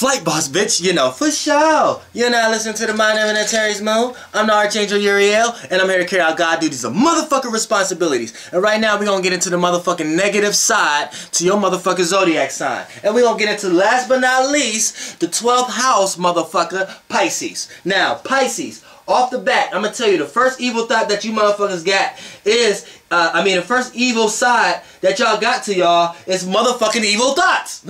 Flight boss, bitch, you know, for sure. You're now listening to the Mind of an Terry's Moon. I'm the Archangel Uriel, and I'm here to carry out God duties of motherfucking responsibilities. And right now, we're gonna get into the motherfucking negative side to your motherfucking Zodiac sign. And we're gonna get into, last but not least, the 12th house, motherfucker, Pisces. Now, Pisces, off the bat, I'm gonna tell you, the first evil thought that you motherfuckers got is, the first evil side that y'all got to y'all is motherfucking evil thoughts.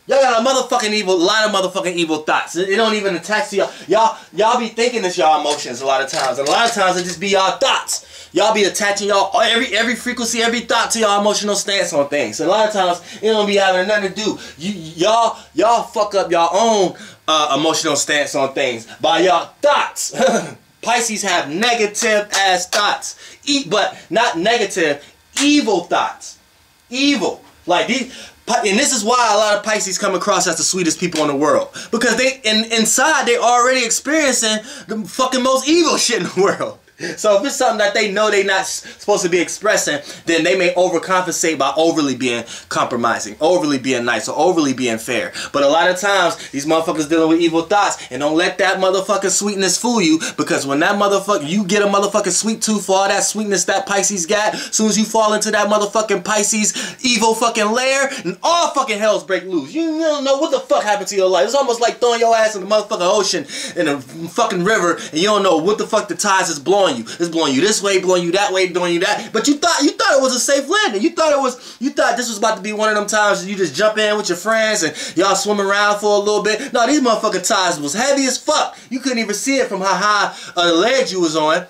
Y'all got a motherfucking lot of motherfucking evil thoughts. It don't even attach to y'all. Y'all be thinking it's y'all emotions a lot of times. And a lot of times it just be y'all thoughts. Y'all be attaching y'all every frequency, every thought to y'all emotional stance on things. And a lot of times it don't be having nothing to do. Y'all fuck up y'all own emotional stance on things by y'all thoughts. Pisces have negative ass thoughts. But not negative, evil thoughts. Evil. Like these. And this is why a lot of Pisces come across as the sweetest people in the world. Because they, inside, they're already experiencing the fucking most evil shit in the world. So if it's something that they know they're not supposed to be expressing, then they may overcompensate by overly being compromising, overly being nice, or overly being fair. But a lot of times, these motherfuckers dealing with evil thoughts, and don't let that motherfucking sweetness fool you, because when that motherfucker, you get a motherfucking sweet tooth for all that sweetness that Pisces got, as soon as you fall into that motherfucking Pisces evil fucking lair, and all fucking hells break loose. You don't know what the fuck happened to your life. It's almost like throwing your ass in the motherfucking ocean, in a fucking river, and you don't know what the fuck the tides is blowing you. It's blowing you this way, blowing you that way, blowing you that. But you thought it was a safe landing. You thought this was about to be one of them times you just jump in with your friends and y'all swim around for a little bit. No, these motherfucking tides was heavy as fuck. You couldn't even see it from how high the ledge you was on.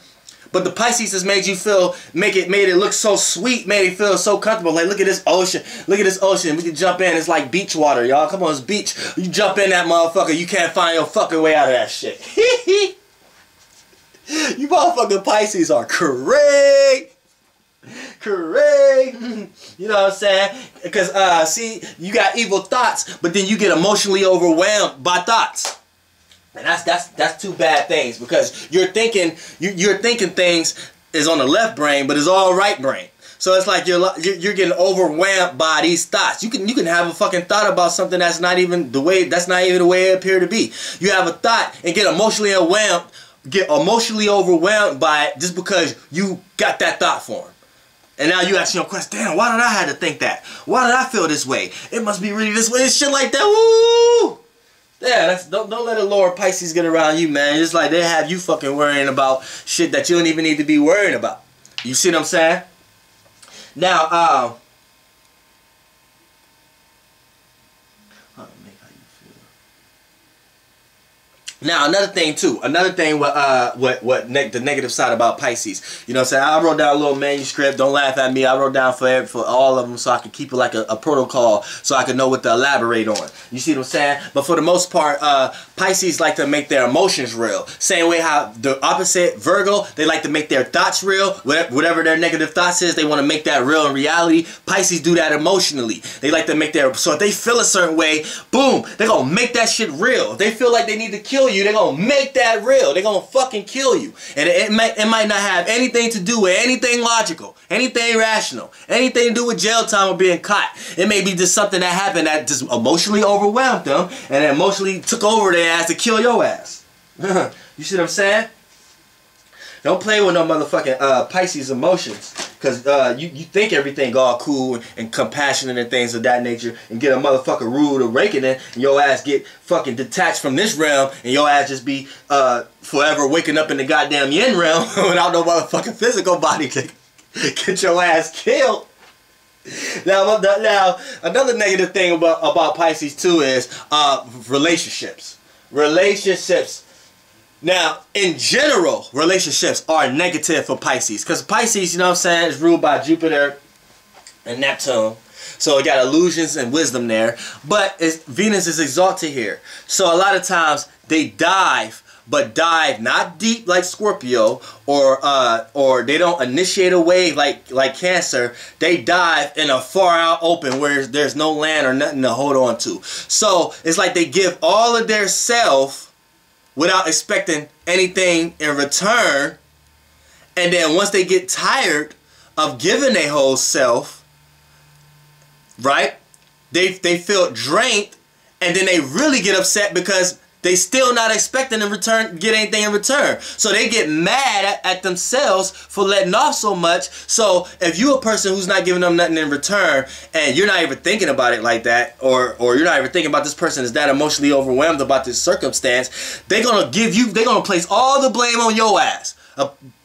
But the Pisces has made you feel, made it look so sweet, made it feel so comfortable. Like, look at this ocean. Look at this ocean. We can jump in. It's like beach water, y'all. Come on, it's beach. You jump in that motherfucker, you can't find your fucking way out of that shit. You motherfucking Pisces are correct. You know what I'm saying? Because, see, you got evil thoughts, but then you get emotionally overwhelmed by thoughts. And that's two bad things, because you're thinking things is on the left brain, but it's all right brain. So it's like you're getting overwhelmed by these thoughts. You can have a fucking thought about something that's not even the way it appeared to be. You have a thought and get emotionally overwhelmed by it just because you got that thought form. And now you ask your question, damn, why did I have to think that? Why did I feel this way? It must be really this way and shit like that. Woo! Yeah, don't let a lower Pisces get around you, man. It's like they have you fucking worrying about shit that you don't even need to be worrying about. You see what I'm saying? Now, now another thing with the negative side about Pisces, you know what I'm saying? I wrote down a little manuscript. Don't laugh at me. I wrote down for all of them so I could keep it like a protocol, so I could know what to elaborate on. You see what I'm saying? But for the most part, Pisces like to make their emotions real. Same way how the opposite, Virgo, they like to make their thoughts real. Whatever their negative thoughts is, they want to make that real in reality. Pisces do that emotionally. They like to make so if they feel a certain way, boom, they're gonna make that shit real. If they feel like they need to kill you, they're gonna make that real. They're gonna fucking kill you. And it might not have anything to do with anything logical, anything rational, anything to do with jail time or being caught. It may be just something that happened that just emotionally overwhelmed them and emotionally took over their ass to kill your ass. You see what I'm saying? Don't play with no motherfucking Pisces emotions. Because you think everything all cool and compassionate and things of that nature, and get a motherfucking rude awakening and your ass get fucking detached from this realm, and your ass just be forever waking up in the goddamn yin realm without no motherfucking physical body to get your ass killed. Now another negative thing about Pisces too is relationships. Now, in general, relationships are negative for Pisces. Because Pisces, you know what I'm saying, is ruled by Jupiter and Neptune. So it got illusions and wisdom there. But Venus is exalted here. So a lot of times they dive, but dive not deep like Scorpio, or they don't initiate a wave like Cancer. They dive in a far out open where there's no land or nothing to hold on to. So it's like they give all of their self without expecting anything in return, and then once they get tired of giving their whole self, right, they feel drained And then they really get upset because they still not expecting to get anything in return. So they get mad at themselves for letting off so much. So if you a person who's not giving them nothing in return, and you're not even thinking about it like that, or you're not even thinking about this person is that emotionally overwhelmed about this circumstance, they're gonna place all the blame on your ass.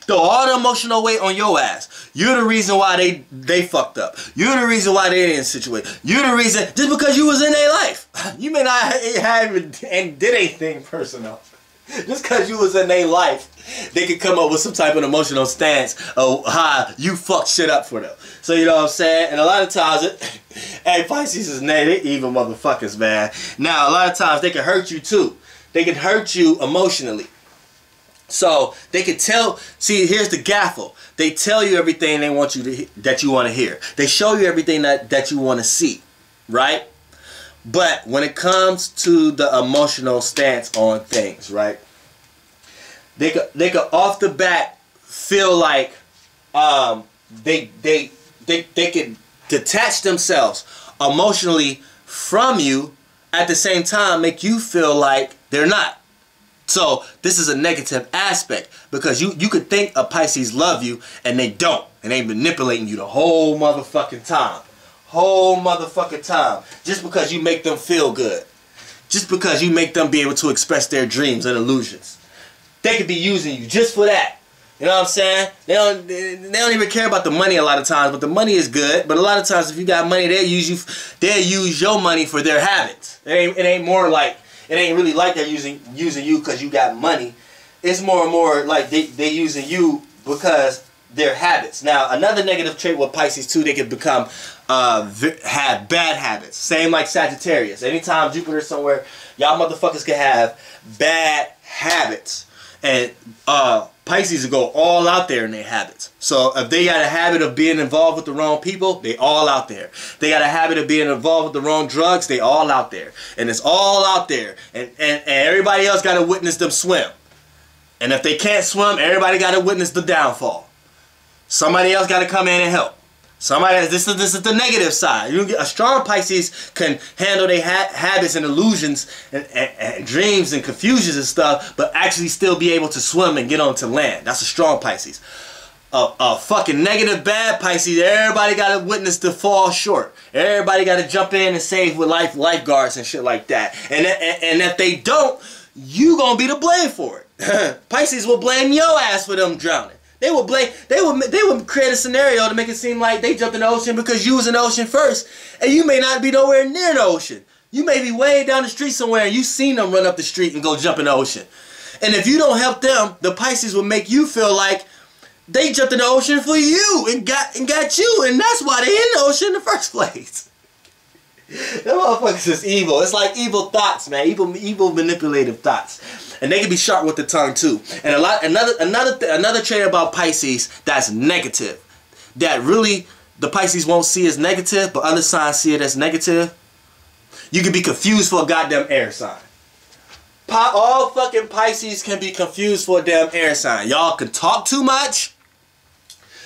Throw all the emotional weight on your ass. You're the reason why they fucked up. You're the reason why they in a situation. You're the reason just because you was in their life. You may not have and did anything personal. Just because you was in their life, they could come up with some type of emotional stance of how you fucked shit up for them. So you know what I'm saying? And a lot of times, hey, Pisces is they evil motherfuckers, man. Now a lot of times they can hurt you too. They can hurt you emotionally. So they can tell. See, here's the gaffle. They tell you everything they want you to that you want to hear. They show you everything that you want to see, right? But when it comes to the emotional stance on things, right? They could off the bat feel like they can detach themselves emotionally from you, at the same time make you feel like they're not. So this is a negative aspect, because you could think a Pisces love you and they don't, and they manipulating you the whole motherfucking time. Whole motherfucking time. Just because you make them feel good. Just because you make them be able to express their dreams and illusions. They could be using you just for that. You know what I'm saying? They don't even care about the money a lot of times, but the money is good. But a lot of times if you got money, they'll use your money for their habits. It ain't more like, it ain't really like they're using you because you got money. It's more and more like they using you because their habits. Now, another negative trait with Pisces too, they can become have bad habits. Same like Sagittarius. Anytime Jupiter somewhere, y'all motherfuckers can have bad habits. And Pisces will go all out there in their habits. So if they got a habit of being involved with the wrong people, they all out there. They got a habit of being involved with the wrong drugs, they all out there. And it's all out there. And everybody else got to witness them swim. And if they can't swim, everybody got to witness the downfall. Somebody else got to come in and help. This is the negative side. A strong Pisces can handle their habits and illusions and dreams and confusions and stuff, but actually still be able to swim and get onto land. That's a strong Pisces. A fucking negative bad Pisces, everybody got to witness the fall short. Everybody got to jump in and save with lifeguards and shit like that. And if they don't, you gonna be to blame for it. Pisces will blame your ass for them drowning. They would create a scenario to make it seem like they jumped in the ocean because you was in the ocean first, and you may not be nowhere near the ocean. You may be way down the street somewhere and you seen them run up the street and go jump in the ocean. And if you don't help them, the Pisces will make you feel like they jumped in the ocean for you and got you, and that's why they in the ocean in the first place. Them motherfuckers is evil. It's like evil thoughts, man. Evil manipulative thoughts. And they can be sharp with the tongue too. And another trait about Pisces that's negative, that really the Pisces won't see as negative, but other signs see it as negative. You can be confused for a goddamn air sign. All fucking Pisces can be confused for a damn air sign. Y'all can talk too much,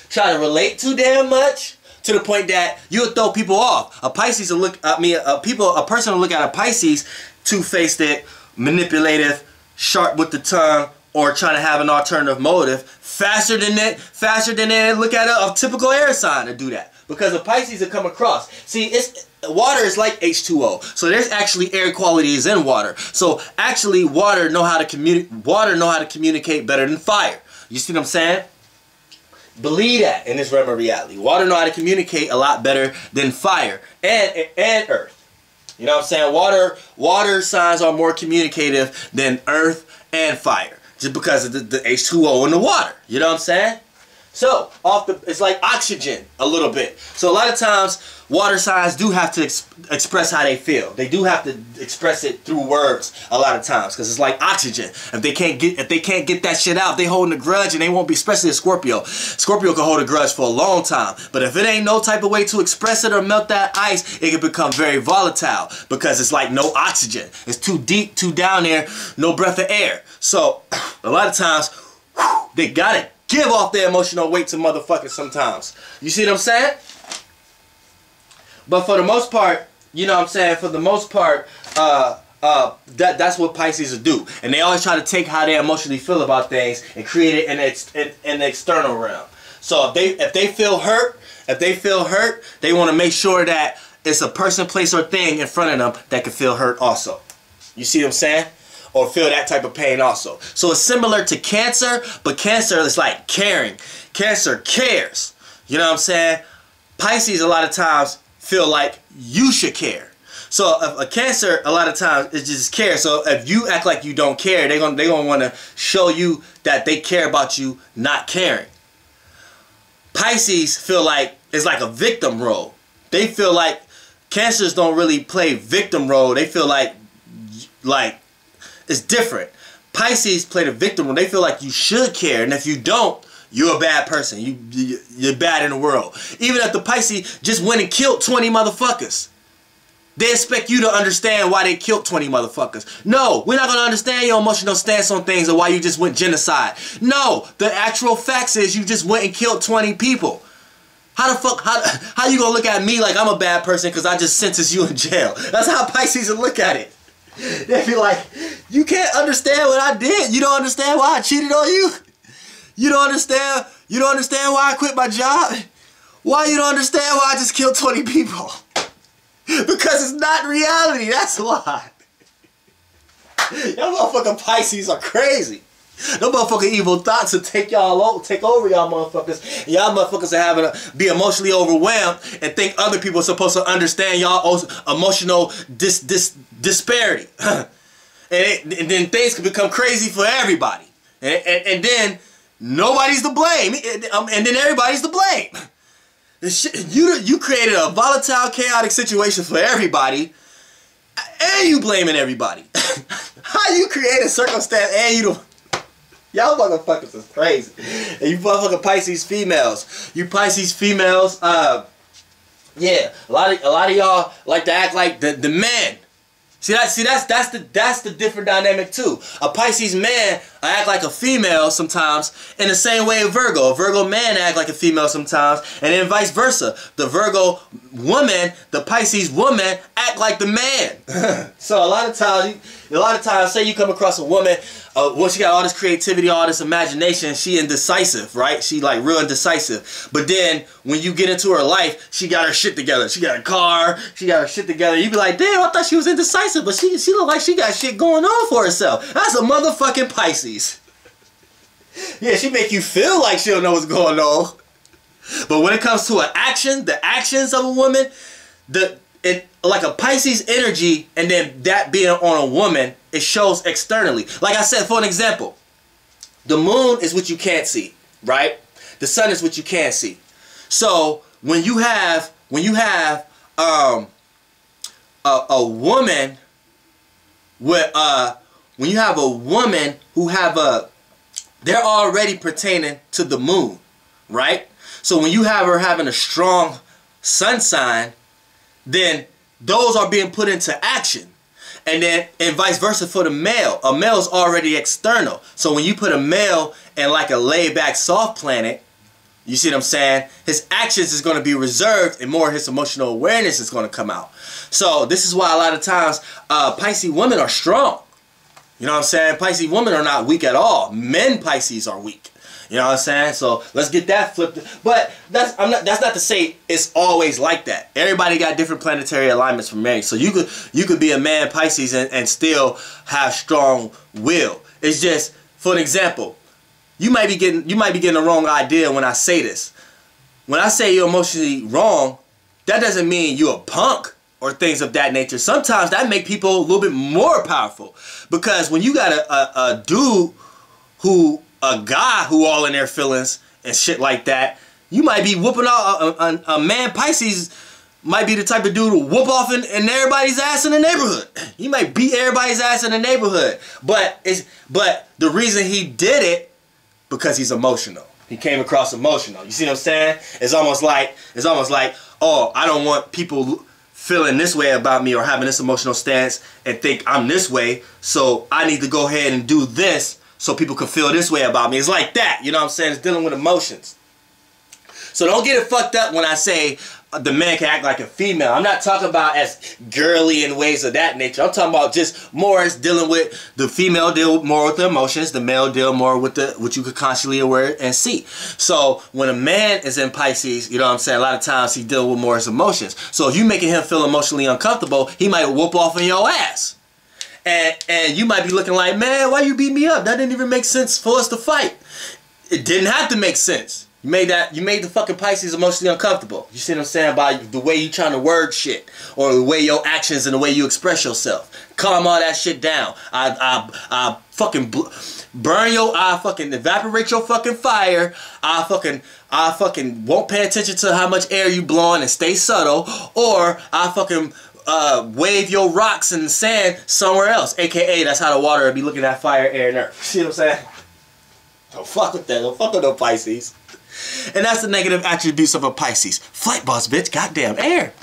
try to relate too damn much, to the point that you'll throw people off. A Pisces will look at me. A person will look at a Pisces, two-faced, manipulative, sharp with the tongue, or trying to have an alternative motive faster than they look at a typical air sign to do that. Because a Pisces will come across. See, water is like H2O. So there's actually air qualities in water. So actually water know how to communicate better than fire. You see what I'm saying? Believe that in this realm of reality. Water know how to communicate a lot better than fire and earth. You know what I'm saying? Water signs are more communicative than earth and fire, just because of the H2O in the water. You know what I'm saying? So it's like oxygen a little bit. So a lot of times water signs do have to express how they feel. They do have to express it through words a lot of times, because it's like oxygen. If they can't get that shit out, they holding a grudge, and they won't be, especially a Scorpio. Scorpio can hold a grudge for a long time, but if it ain't no type of way to express it or melt that ice, it can become very volatile, because it's like no oxygen. It's too deep, too down there, no breath of air. So a lot of times they got it. Give off their emotional weight to motherfuckers sometimes. You see what I'm saying? But for the most part, you know what I'm saying, for the most part, that's what Pisces will do. And they always try to take how they emotionally feel about things and create it in the external realm. So if they feel hurt, they want to make sure that it's a person, place, or thing in front of them that can feel hurt also. You see what I'm saying? Or feel that type of pain also. So it's similar to Cancer, but Cancer is like caring. Cancer cares. You know what I'm saying? Pisces a lot of times feel like you should care. So a Cancer a lot of times is just care. So if you act like you don't care, they're gonna want to show you that they care about you not caring. Pisces feel like it's like a victim role. They feel like Cancers don't really play victim role. They feel like it's different. Pisces play the victim role. They feel like you should care, and if you don't, you're a bad person. You're bad in the world. Even if the Pisces just went and killed 20 motherfuckers, they expect you to understand why they killed 20 motherfuckers. No, we're not going to understand your emotional stance on things or why you just went genocide. No, the actual facts is you just went and killed 20 people. How the fuck, how you going to look at me like I'm a bad person because I just sentenced you in jail? That's how Pisces will look at it. They'll be like, you can't understand what I did. You don't understand why I cheated on you. You don't understand why I quit my job. Why you don't understand why I just killed 20 people? Because it's not reality, that's why. Y'all motherfucking Pisces are crazy. No motherfucking evil thoughts will take over y'all motherfuckers. Y'all motherfuckers are be emotionally overwhelmed and think other people are supposed to understand y'all emotional disparity. and then things can become crazy for everybody. And then nobody's to blame. And then everybody's to blame. You created a volatile, chaotic situation for everybody, and you blaming everybody. How you create a circumstance and you don't... Y'all motherfuckers is crazy. And you motherfucking Pisces females. You Pisces females, yeah, a lot of y'all like to act like the man. That's the different dynamic too. A Pisces man act like a female sometimes in the same way a Virgo man act like a female sometimes, and then vice versa. The Virgo woman, the Pisces woman act like the man. So a lot of times, say you come across a woman, well, she got all this creativity, all this imagination, she indecisive, right? She like real indecisive. But then when you get into her life, she got her shit together. She got a car, she got her shit together. You be like, damn, I thought she was indecisive, but she look like she got shit going on for herself. That's a motherfucking Pisces. Yeah, she make you feel like she don't know what's going on. But when it comes to the actions of a woman, like a Pisces energy, and then that being on a woman, it shows externally. Like I said, for an example, the moon is what you can't see, right? The sun is what you can't see. So when you have a woman with when you have a woman who have they're already pertaining to the moon, right? So when you have her having a strong sun sign, then those are being put into action. And vice versa for the male. A male is already external. So when you put a male in like a laid-back soft planet, you see what I'm saying? His actions is going to be reserved and more his emotional awareness is going to come out. So this is why a lot of times Pisces women are strong. You know what I'm saying? Pisces women are not weak at all. Men Pisces are weak. You know what I'm saying? So let's get that flipped. But that's not to say it's always like that. Everybody got different planetary alignments from marriage. So you could be a man Pisces and still have strong will. It's just, for an example, you might be getting the wrong idea when I say this. When I say you're emotionally wrong, that doesn't mean you're a punk or things of that nature. Sometimes that make people a little bit more powerful, because when you got a dude a guy who all in their feelings and shit like that, you might be whooping out a man Pisces might be the type of dude to whoop off in everybody's ass in the neighborhood. He might beat everybody's ass in the neighborhood, but the reason he did it because he's emotional. He came across emotional. You see what I'm saying? It's almost like, oh, I don't want people feeling this way about me or having this emotional stance and think I'm this way, so I need to go ahead and do this so people can feel this way about me. It's like that, you know what I'm saying? It's dealing with emotions. So don't get it fucked up when I say the man can act like a female. I'm not talking about as girly in ways of that nature. I'm talking about just more as dealing with the female deal more with the emotions, the male deal more with the what you could constantly aware and see. So when a man is in Pisces, you know what I'm saying, a lot of times he deals with more his emotions. So if you making him feel emotionally uncomfortable, he might whoop off in your ass. And you might be looking like, man, why you beat me up? That didn't even make sense for us to fight. It didn't have to make sense. You made the fucking Pisces emotionally uncomfortable. You see what I'm saying? By the way you trying to word shit, or the way your actions and the way you express yourself. Calm all that shit down. I fucking burn I fucking evaporate your fucking fire. I fucking won't pay attention to how much air you blowing and stay subtle. Or I fucking wave your rocks in the sand somewhere else. AKA that's how the water will be looking at fire, air, and earth. See what I'm saying? Don't fuck with that. Don't fuck with no Pisces. And that's the negative attributes of a Pisces. Flight boss, bitch. Goddamn air.